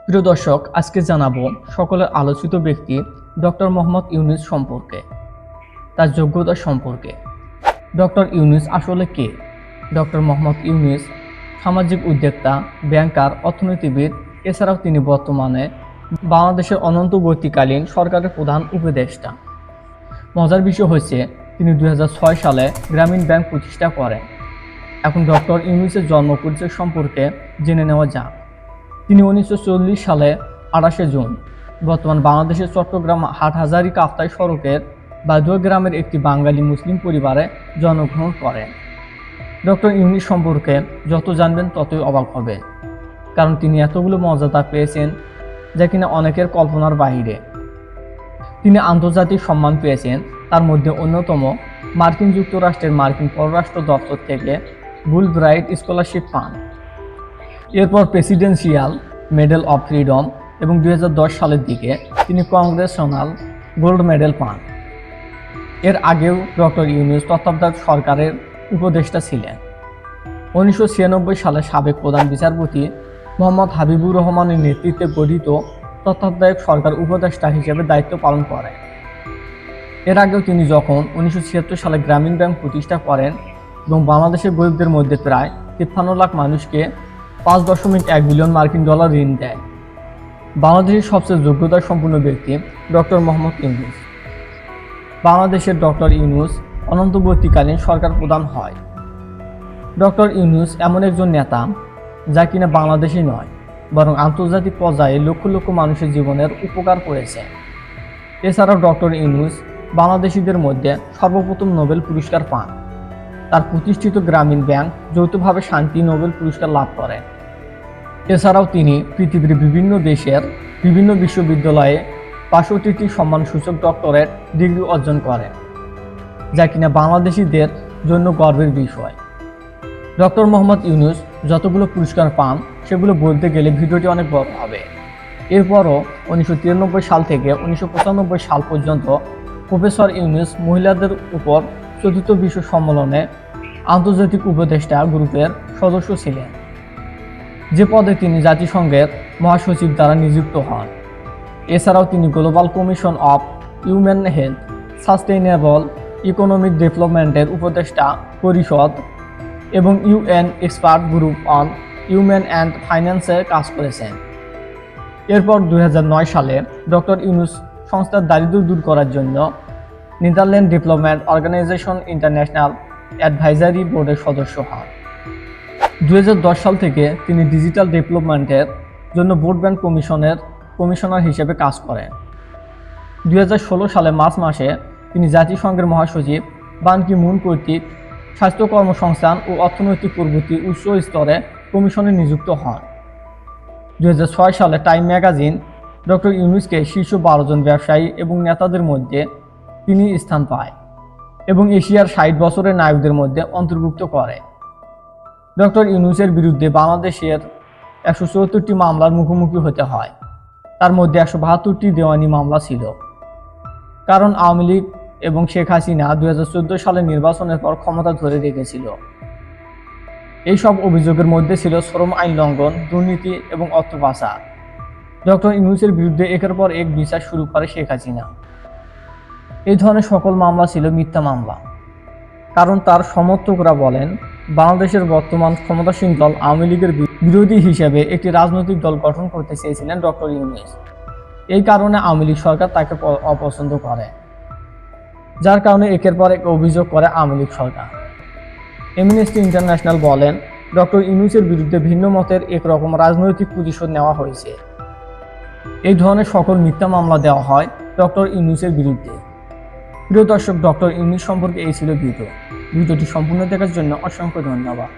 প্রিয় দর্শক, আজকে জানাবো সকলের আলোচিত ব্যক্তি ডক্টর মোহাম্মদ ইউনূস সম্পর্কে, তার যোগ্যতা সম্পর্কে। ডক্টর ইউনূস আসলে কে? ডক্টর মোহাম্মদ ইউনূস সামাজিক উদ্যোক্তা, ব্যাংকার, অর্থনীতিবিদ। এছাড়াও তিনি বর্তমানে বাংলাদেশের অন্তর্বর্তীকালীন সরকারের প্রধান উপদেষ্টা। মজার বিষয় হচ্ছে তিনি 2006 সালে গ্রামীণ ব্যাংক প্রতিষ্ঠা করেন। এখন ডক্টর ইউনূসের জন্ম পরিচয় সম্পর্কে জেনে নেওয়া যাক। তিনি 1940 সালে 28 জুন বর্তমান বাংলাদেশের চট্টগ্রাম হাটহাজারী কাপ্তাই সড়কের বাদুয়া গ্রামের একটি বাঙালি মুসলিম পরিবারে জন্মগ্রহণ করেন। ডক্টর ইউনূস সম্পর্কে যত জানবেন ততই অবাক হবেন, কারণ তিনি এতগুলো মর্যাদা পেয়েছেন যা কিনা অনেকের কল্পনার বাইরে। তিনি আন্তর্জাতিক সম্মান পেয়েছেন, তার মধ্যে অন্যতম মার্কিন যুক্তরাষ্ট্রের মার্কিন পররাষ্ট্র দপ্তর থেকে ফুলব্রাইট স্কলারশিপ পান। এরপর প্রেসিডেন্সিয়াল মেডেল অফ ফ্রিডম এবং 2010 সালের দিকে তিনি কংগ্রেশনাল গোল্ড মেডেল পান। এর আগেও ডক্টর ইউনূস তত্ত্বাবধায়ক সরকারের উপদেষ্টা ছিলেন। 1996 সালে সাবেক প্রধান বিচারপতি মোহাম্মদ হাবিবুর রহমানের নেতৃত্বে গঠিত তত্ত্বাবধায়ক সরকার উপদেষ্টা হিসেবে দায়িত্ব পালন করেন। এর আগেও তিনি যখন 1976 সালে গ্রামীণ ব্যাংক প্রতিষ্ঠা করেন এবং বাংলাদেশের গরিবদের মধ্যে প্রায় 53 লাখ মানুষকে 5.1 বিলিয়ন মার্কিন ডলার ঋণ দেয়। বাংলাদেশের সবচেয়ে যোগ্যতা সম্পন্ন ব্যক্তি ডক্টর মোহাম্মদ ইউনূস। বাংলাদেশের ডক্টর ইউনূস অন্তর্বর্তীকালীন সরকার প্রধান হয়। ডক্টর ইউনূস এমন একজন নেতা যা কিনা বাংলাদেশই নয়, বরং আন্তর্জাতিক পর্যায়ে লক্ষ লক্ষ মানুষের জীবনের উপকার করেছে। এছাড়াও ডক্টর ইউনূস বাংলাদেশিদের মধ্যে সর্বপ্রথম নোবেল পুরস্কার পান। তার প্রতিষ্ঠিত গ্রামীণ ব্যাংক যৌথভাবে শান্তি নোবেল পুরস্কার লাভ করেন। এছাড়াও তিনি পৃথিবীর বিভিন্ন দেশের বিভিন্ন বিশ্ববিদ্যালয়ে 65টি সম্মানসূচক ডক্টরেট ডিগ্রি অর্জন করেন, যা কিনা বাংলাদেশিদের জন্য গর্বের বিষয়। ডক্টর মোহাম্মদ ইউনূস যতগুলো পুরস্কার পান সেগুলো বলতে গেলে ভিডিওটি অনেক বড় হবে। এরপরও 1993 সাল থেকে 1995 সাল পর্যন্ত প্রফেসর ইউনূস মহিলাদের উপর চতুর্থ বিশ্ব সম্মেলনে আন্তর্জাতিক উপদেষ্টা গ্রুপের সদস্য ছিলেন, যে পদে তিনি জাতিসংঘের মহাসচিব দ্বারা নিযুক্ত হন। এছাড়াও তিনি global commission of human health sustainable economic ডেভেলপমেন্টের উপদেষ্টা পরিষদ এবং UN expert group on human and ফাইন্যান্সে কাজ করেছেন। এরপর 2009 সালে ডক্টর ইউনূস সংস্থার দারিদ্র্য দূর করার জন্য Netherland development organisation international advisory বোর্ডের সদস্য হন। 2010 সাল থেকে তিনি ডিজিটাল ডেভেলপমেন্টের জন্য ব্রডব্যান্ড কমিশনের কমিশনার হিসেবে কাজ করেন। 2016 সালে মার্চ মাসে তিনি জাতিসংঘের মহাসচিব বান কি মুন কর্তৃক স্বাস্থ্য কর্মসংস্থান ও অর্থনৈতিক প্রগতি উচ্চ স্তরে কমিশনে নিযুক্ত হন। 2006 সালে টাইম ম্যাগাজিন ডক্টর ইউনূসকে শীর্ষ 12 জন ব্যবসায়ী এবং নেতাদের মধ্যে তিনি স্থান পায় এবং এশিয়ার 60 বছরের নায়কদের মধ্যে অন্তর্ভুক্ত করে। ডক্টর ইউনূসের বিরুদ্ধে বাংলাদেশের 174টি মামলার মুখোমুখি হতে হয়, তার মধ্যে 172টি দেওয়ানি মামলা ছিল। কারণ আওয়ামী লীগ এবং শেখ হাসিনা 2014 সালের নির্বাচনের পর ক্ষমতা ধরে রেখেছিল। এই সব অভিযোগের মধ্যে ছিল শ্রম আইন লঙ্ঘন, দুর্নীতি এবং অর্থ পাচার। ডক্টর ইউনূসের বিরুদ্ধে একের পর এক বিচার শুরু করে শেখ হাসিনা। এই ধরনের সকল মামলা ছিল মিথ্যা মামলা, কারণ তার সমর্থকরা বলেন বাংলাদেশের বর্তমান ক্ষমতাসীন দল আওয়ামী লীগের বিরোধী হিসেবে একটি রাজনৈতিক দল গঠন করতে চেয়েছিলেন ডক্টর ইউনূস। এই কারণে আওয়ামী লীগ সরকার তাকে অপছন্দ করে, যার কারণে একের পর এক অভিযোগ করে আওয়ামী লীগ সরকার। অ্যামনেস্টি ইন্টারন্যাশনাল বলেন ডক্টর ইউনূসের বিরুদ্ধে ভিন্ন মতের একরকম রাজনৈতিক প্রতিশোধ নেওয়া হয়েছে। এই ধরনের সকল মিথ্যা মামলা দেওয়া হয় ডক্টর ইউনূসের বিরুদ্ধে। প্রিয় দর্শক, ডক্টর ইউনূস সম্পর্কে এই ছিল ভিডিওটি সম্পূর্ণ দেখার জন্য অসংখ্য ধন্যবাদ।